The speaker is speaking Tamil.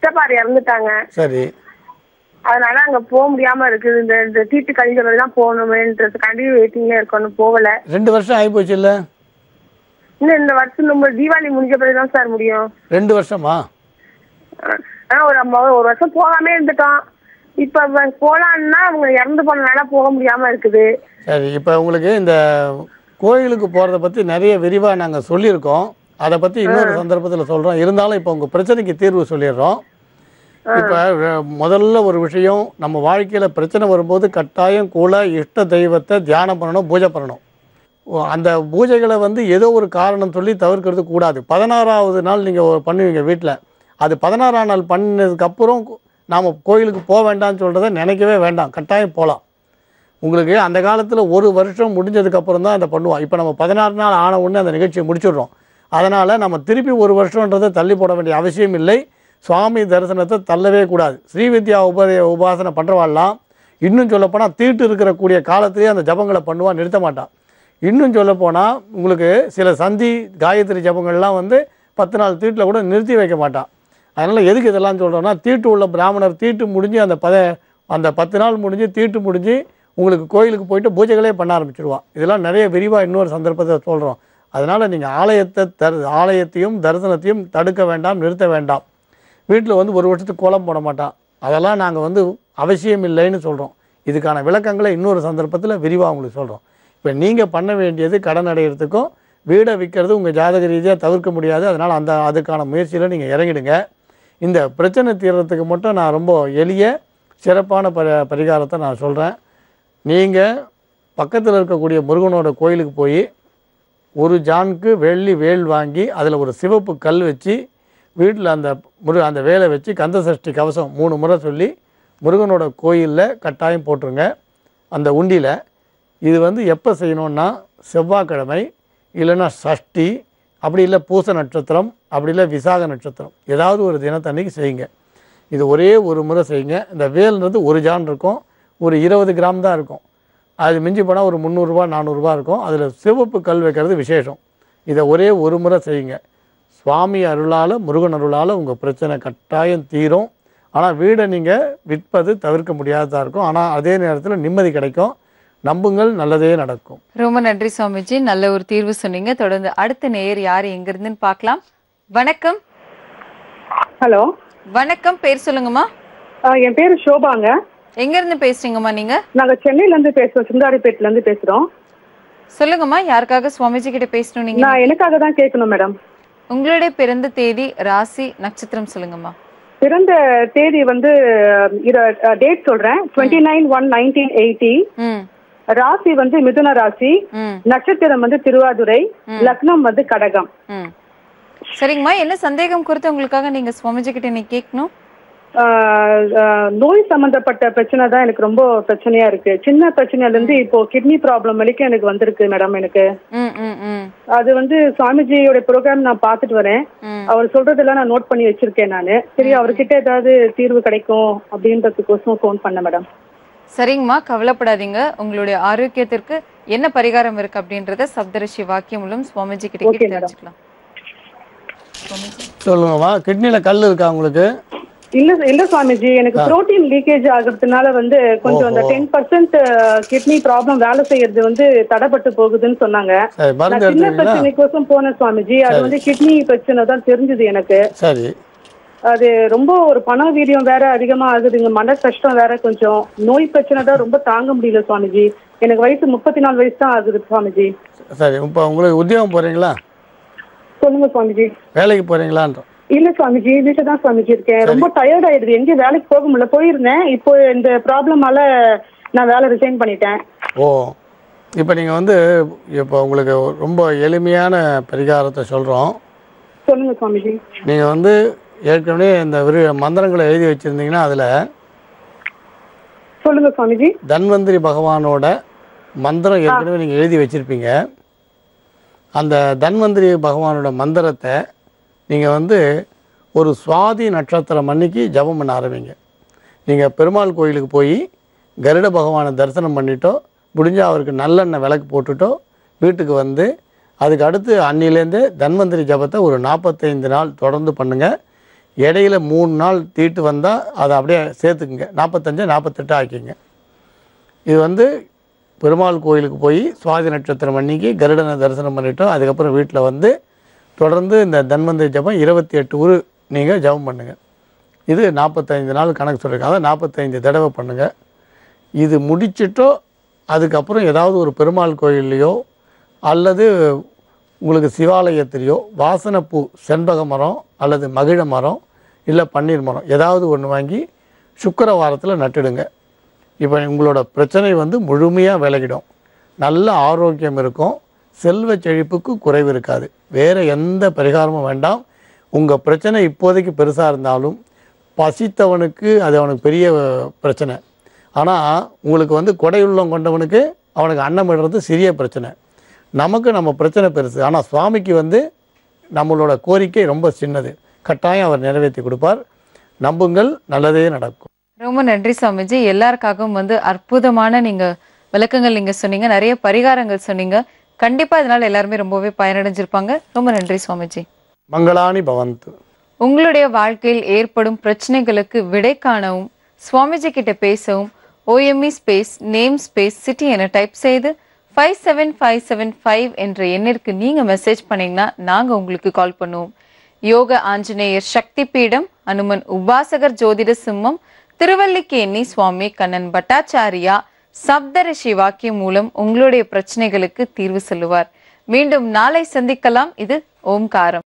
சித்தப்பாரு இறந்துட்டாங்க. சரி. அதனால அங்க போக முடியாம இருக்குது. இந்த தீட்டு கழிஞ்சவரை தான் போகணுமேன்றதுக்காண்டி வெயிட்டிங்ல இருக்கணும், போகல. 2 வருஷம் ஆகி போச்சு இல்ல? இன்னும் இந்த வருஷம் நம்ம தீபாவளி முடிஞ்ச பிறகுதான் சார் முடியும். 2 வருஷமா? ஒரு வருஷம் போகாம இருந்துட்டோம். இப்ப போலான்னா அவங்க இறந்து போனனால போக முடியாம இருக்குது. சரி, இப்ப உங்களுக்கு இந்த கோயிலுக்கு போறதை பத்தி நிறைய விரிவா நாங்க சொல்லியிருக்கோம். அதை பத்தி இன்னொரு சந்தர்ப்பத்தில் சொல்றோம். இருந்தாலும் இப்போ உங்க பிரச்சனைக்கு தீர்வு சொல்லிடுறோம். இப்போ முதல்ல ஒரு விஷயம், நம்ம வாழ்க்கையில பிரச்சனை வரும்போது கட்டாயம் குல இஷ்ட தெய்வத்தை தியானம் பண்ணணும், பூஜை பண்ணணும். அந்த பூஜைகளை ஏதோ ஒரு காரணம் சொல்லி தவிர்க்கிறது கூடாது. 16வது நாள் நீங்கள் பண்ணுவீங்க வீட்டில். அது 16ஆம் நாள் பண்ணதுக்கப்புறம் நாம் கோயிலுக்கு போக வேண்டாம்னு சொல்கிறத நினைக்கவே வேண்டாம். கட்டாயம் போகலாம். உங்களுக்கு அந்த காலத்தில் 1 வருஷம் முடிஞ்சதுக்கப்புறம் தான் அதை பண்ணுவோம். இப்போ நம்ம 16 நாள் ஆன உடனே அந்த நிகழ்ச்சியை முடிச்சிடுறோம். அதனால் நம்ம திருப்பி 1 வருஷன்றதை தள்ளி போட வேண்டிய அவசியம் இல்லை. சுவாமி தரிசனத்தை தள்ளவே கூடாது. ஸ்ரீவித்யா உபாசனை பண்ணுறவாள்லாம் இன்னும் சொல்லப்போனால் தீட்டு இருக்கக்கூடிய காலத்திலே அந்த ஜபங்களை பண்ணுவான், நிறுத்த மாட்டான். இன்னும் சொல்லப்போனால் உங்களுக்கு சில சந்தி காயத்ரி ஜபங்கள்லாம் 10 நாள் தீட்டில் கூட நிறுத்தி வைக்க மாட்டான். அதனால் எதுக்கு இதெல்லாம் சொல்கிறோன்னா, தீட்டு உள்ள பிராமணர் தீட்டு முடிஞ்சு அந்த 10 நாள் முடிஞ்சு தீட்டு முடிஞ்சு உங்களுக்கு கோயிலுக்கு போயிட்டு பூஜைகளே பண்ண ஆரம்பிச்சிடுவான். இதெல்லாம் நிறைய விரிவாக இன்னொரு சந்தர்ப்பத்தை சொல்கிறோம். அதனால் நீங்கள் ஆலயத்தையும் தரிசனத்தையும் தடுக்க வேண்டாம், நிறுத்த வேண்டாம். வீட்டில் 1 வருஷத்துக்கு கோலம் போட மாட்டான். அதெல்லாம் நாங்கள் அவசியம் இல்லைன்னு சொல்கிறோம். இதுக்கான விளக்கங்களை இன்னொரு சந்தர்ப்பத்தில் விரிவாக உங்களுக்கு சொல்கிறோம். இப்போ நீங்கள் பண்ண வேண்டியது கடன் அடைகிறதுக்கும் வீடை விற்கிறது உங்கள் ஜாதக ரீதியாக தவிர்க்க முடியாது. அதனால் அதுக்கான முயற்சியில் நீங்கள் இறங்கிடுங்க. இந்த பிரச்சனை தீர்றதுக்கு மட்டும் நான் ரொம்ப எளிய சிறப்பான பரிகாரத்தை நான் சொல்கிறேன். நீங்கள் பக்கத்தில் இருக்கக்கூடிய முருகனோட கோயிலுக்கு போய் 1 ஜானுக்கு வெள்ளி வேல் வாங்கி அதில் ஒரு சிவப்பு கல் வச்சு வீட்டில் அந்த வேலை வச்சு கந்த சஷ்டி கவசம் 3 முறை சொல்லி முருகனோட கோயிலில் கட்டாயம் போட்டுருங்க. அந்த உண்டியில் இது எப்போ செய்யணுன்னா செவ்வாய்க்கிழமை, இல்லைன்னா சஷ்டி, அப்படி இல்லை பூச நட்சத்திரம், அப்படி இல்லை விசாக நட்சத்திரம், ஏதாவது ஒரு தினத்தன்னைக்கு செய்யுங்க. இது ஒரே ஒரு முறை செய்யுங்க. இந்த வேல்ன்றது 1 ஜான் இருக்கும், ஒரு 20 கிராம் தான் இருக்கும். அது மிஞ்சி போனால் ஒரு 300 ரூபா 400 ரூபா இருக்கும். அதில் சிவப்பு கல் வைக்கிறது விசேஷம். இதை ஒரே ஒரு முறை செய்யுங்க. சுவாமி அருளால், முருகன் அருளால் உங்கள் பிரச்சனை கட்டாயம் தீரும். ஆனால் வீடை நீங்கள் விற்பது தவிர்க்க முடியாததாக இருக்கும். ஆனால் அதே நேரத்தில் நிம்மதி கிடைக்கும். நம்புங்கள், நல்லதே நடக்கும். ரொம்ப நன்றி சுவாமிஜி, நல்ல ஒரு தீர்வு சொன்னீங்க. தொடர்ந்து அடுத்த நேயர் யார் எங்க இருந்துன்னு பார்க்கலாம். வணக்கம். ஹலோ, வணக்கம். பேர் சொல்லுங்கம்மா. என் பேரு ஷோபாங்க. எங்க இருந்து பேசுறீங்கம்மா நீங்க? நாங்க சென்னையில இருந்து பேசுறோம், சிங்காரிப்பேட்ல இருந்து பேசுறோம். சொல்லுங்கம்மா, யாருக்காக சுவாமிஜி கிட்ட பேசணும் நீங்க? நான் எனக்காக தான் கேட்கணும் மேடம். உங்களுடைய பிறந்த தேதி, ராசி, நட்சத்திரம் சொல்லுங்கம்மா. பிறந்த தேதி டேட் சொல்றேன். 29/1/1980. ராசி மிதுன ராசி, நட்சத்திரம் திருவாதுரை, லக்னம் கடகம். சரிங்கம்மா, என்ன சந்தேகம் குறித்து உங்களுக்காக நீங்க சுவாமிஜி கிட்ட நீ கேட்கணும்? நோய் சம்பந்தப்பட்ட பிரச்சனை தான் எனக்கு ரொம்ப பிரச்சனையா இருக்கு. சின்ன பிரச்சனைல இருந்து இப்போ கிட்னி ப்ராப்ளம் வரைக்கும் எனக்கு வந்திருக்கு மேடம். எனக்கு அது சுவாமிஜியோட ப்ரோக்ராம் நான் பாத்துட்டு வரேன். அவர் சொல்றதெல்லாம் நான் நோட் பண்ணி வச்சிருக்கேன் நானு. சரி, அவர்கிட்ட ஏதாவது தீர்வு கிடைக்கும் அப்படின்றதுக்கோசம் ஃபோன் பண்ண மேடம். சரிங்கம்மா, கவலைப்படாதீங்க. உங்களுடைய ஆரோக்கியத்திற்கு என்ன பரிகாரம் இருக்கு அப்படின்றத சப்தரிஷி வாக்கியம் மூலம் சுவாமிஜி கிட்ட தெரிஞ்சுக்கலாம். சொல்லுங்கம்மா, கிட்னில கல் இருக்கா உங்களுக்கு? இல்ல சுவாமிஜி, எனக்கு புரோட்டீன் லீக்கேஜ் ஆகுறதுனால கொஞ்சம் அந்த 10% கிட்னி ப்ராப்ளம் வேலை செய்யறது தடைப்பட்டு போகுதுன்னு சொன்னாங்க. சின்ன பிரச்சனைக்கோசம் போனேன் சுவாமிஜி. அது கிட்னி பிரச்சனை தான் தெரிஞ்சது எனக்கு. சரி, அது ரொம்ப ஒரு பண வீரியம் வேற அதிகமா ஆகுதுங்க. மன கஷ்டம் வேற, கொஞ்சம் நோய் பிரச்சனை தான் ரொம்ப தாங்க முடியல சுவாமிஜி. எனக்கு வயசு 34 வயசு தான் ஆகுது சுவாமிஜி. சரி, இப்போ உங்களுக்கு உத்தியோகம் போறீங்களா? சொல்லுங்க சுவாமிஜி. வேலைக்கு போறீங்களான்ற? இல்ல சுவாமிஜி, வீட்டுல தான் சுவாமிஜி இருக்கேன். ரொம்ப டயர்ட் ஆயிடுது, எங்கேயும் வேலைக்கு போக முடியல. போயிருந்தேன், இப்போ இந்த ப்ராப்ளமால நான் வேலை ரிசைன் பண்ணிட்டேன். ஓ, இப்போ நீங்க இப்போ உங்களுக்கு ரொம்ப எளிமையான பரிகாரத்தை சொல்றோம். சொல்லுங்க சுவாமிஜி. நீங்க ஏற்கனவே இந்த மந்திரங்களை எழுதி வச்சிருந்தீங்கன்னா அதுல சொல்லுங்க சுவாமிஜி. தன்வந்திரி பகவானோட மந்திரம் ஏற்கனவே நீங்க எழுதி வச்சிருப்பீங்க. அந்த தன்வந்திரி பகவானோட மந்திரத்தை நீங்க ஒரு சுவாதி நட்சத்திரம் அன்னைக்கு ஜபம் பண்ண ஆரம்பிங்க. நீங்கள் பெருமாள் கோயிலுக்கு போய் கருட பகவானை தரிசனம் பண்ணிட்டோ, முடிஞ்சால் அவருக்கு நல்லெண்ணெய் விளக்கு போட்டுட்டோ வீட்டுக்கு அதுக்கு அடுத்து அன்னிலேருந்து தன்வந்திரி ஜபத்தை ஒரு 45 நாள் தொடர்ந்து பண்ணுங்கள். இடையில 3 நாள் தீட்டு வந்தால் அதை அப்படியே சேர்த்துக்குங்க, 45 48 ஆக்கிங்க. இது வந்து பெருமாள் கோயிலுக்கு போய் சுவாதி நட்சத்திரம் அன்னைக்கு கருடனை தரிசனம் பண்ணிட்டோம். அதுக்கப்புறம் வீட்டில் வந்து தொடர்ந்து இந்த தன்வந்திரி ஜபம் 28 உரு நீங்கள் ஜபம் பண்ணுங்கள். இது 45 நாள் கணக்கு சொல்லியிருக்கேன். அதான் 45 தடவை பண்ணுங்கள். இது முடிச்சிட்டோ அதுக்கப்புறம் ஏதாவது ஒரு பெருமாள் கோயில்லையோ அல்லது உங்களுக்கு சிவாலயத்திலையோ வாசனைப்பூ செண்பக மரம் அல்லது மகிழ மரம் இல்லை பன்னீர் மரம் ஏதாவது ஒன்று வாங்கி சுக்கிரவாரத்தில் நட்டுடுங்க. இப்போ உங்களோட பிரச்சனை வந்து முழுமையாக விலகிடும், நல்ல ஆரோக்கியம் இருக்கும், செல்வ செழிப்புக்கு குறைவு இருக்காது. வேறு எந்த பரிகாரமும் வேண்டாம். உங்கள் பிரச்சனை இப்போதைக்கு பெருசாக இருந்தாலும் பசித்தவனுக்கு அது அவனுக்கு பெரிய பிரச்சனை. ஆனால் உங்களுக்கு வந்து கொடையுள்ளம் கொண்டவனுக்கு அவனுக்கு அன்னம் இடுறது சிறிய பிரச்சனை. நமக்கு நம்ம பிரச்சனை பெருசு. ஆனால் சுவாமிக்கு வந்து நம்மளோட கோரிக்கை ரொம்ப சின்னது. கட்டாயம் அவர் நிறைவேற்றி கொடுப்பார். நம்புங்கள், நல்லதே நடக்கும். ரொம்ப நன்றி சுவாமிஜி. எல்லாருக்காகவும் வந்து அற்புதமான நீங்க விளக்கங்கள் நீங்க சொன்னீங்க, நிறைய பரிகாரங்கள் சொன்னீங்க. கண்டிப்பா இதனால எல்லாருமே ரொம்பவே பயனடைஞ்சிருப்பாங்க. ரொம்ப நன்றி சுவாமிஜி. மங்களானி பவந்து. உங்களுடைய வாழ்க்கையில் ஏற்படும் பிரச்சனைகளுக்கு விடை காணவும் சுவாமிஜி கிட்ட பேசவும் OME space name space city என டைப் செய்து 57575 என்ற எண்ணிற்கு நீங்க மெசேஜ் பண்ணீங்கன்னா நாங்க உங்களுக்கு கால் பண்ணுவோம். யோக ஆஞ்சநேயர் சக்தி பீடம், அனுமன் உபாசகர் ஜோதிட சிம்மம், திருவல்லிக்கேணி சுவாமி கண்ணன் பட்டாச்சாரியா சப்தரிஷி வாக்கியம் மூலம் உங்களுடைய பிரச்சனைகளுக்கு தீர்வு சொல்லுவார். மீண்டும் நாளை சந்திக்கலாம். இது ஓம்காரம்.